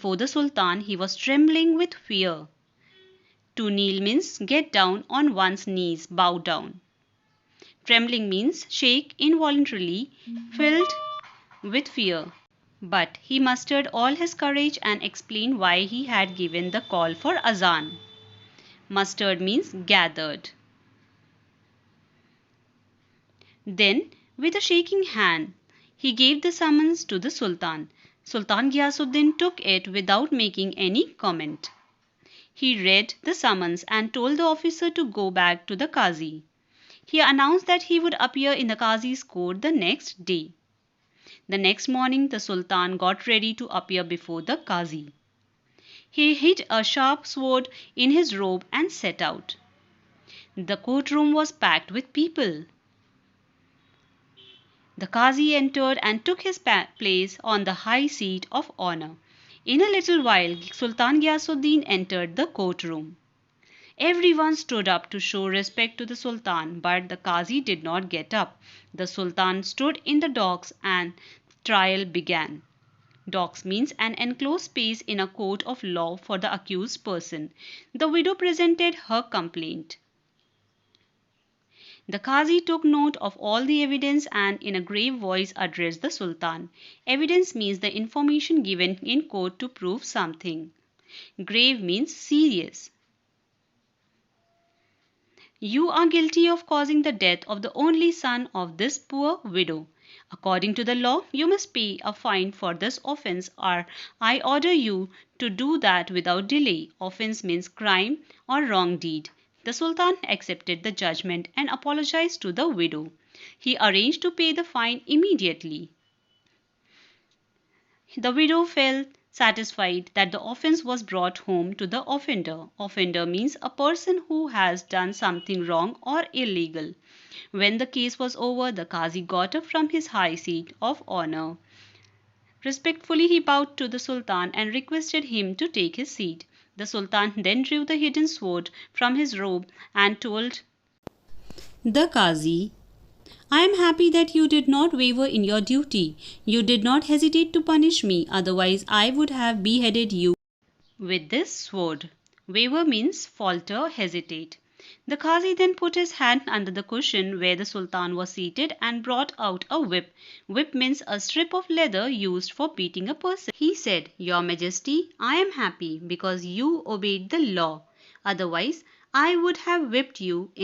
before the Sultan, he was trembling with fear. To kneel means get down on one's knees, bow down. Trembling means shake involuntarily, filled with fear. But he mustered all his courage and explained why he had given the call for azan. Mustered means gathered. Then, with a shaking hand, he gave the summons to the Sultan. Sultan Ghiyasuddin took it without making any comment. He read the summons and told the officer to go back to the Qazi. He announced that he would appear in the Qazi's court the next day. The next morning, the Sultan got ready to appear before the Qazi. He hid a sharp sword in his robe and set out. The courtroom was packed with people. The Qazi entered and took his place on the high seat of honor. In a little while, Sultan Ghiyasuddin entered the courtroom. Everyone stood up to show respect to the Sultan, but the Qazi did not get up. The Sultan stood in the docks and trial began. Docks means an enclosed space in a court of law for the accused person. The widow presented her complaint. The Qazi took note of all the evidence and in a grave voice addressed the Sultan. Evidence means the information given in court to prove something. Grave means serious. You are guilty of causing the death of the only son of this poor widow. According to the law, you must pay a fine for this offense, or I order you to do that without delay. Offense means crime or wrong deed. The Sultan accepted the judgment and apologized to the widow. He arranged to pay the fine immediately. The widow felt satisfied that the offense was brought home to the offender. Offender means a person who has done something wrong or illegal. When the case was over, the Qazi got up from his high seat of honor. Respectfully, he bowed to the Sultan and requested him to take his seat. The Sultan then drew the hidden sword from his robe and told the Qazi, I am happy that you did not waver in your duty. You did not hesitate to punish me, otherwise I would have beheaded you with this sword. Waver means falter, hesitate. The Qazi then put his hand under the cushion where the Sultan was seated and brought out a whip. Whip means a strip of leather used for beating a person. He said, Your Majesty, I am happy because you obeyed the law. Otherwise, I would have whipped you in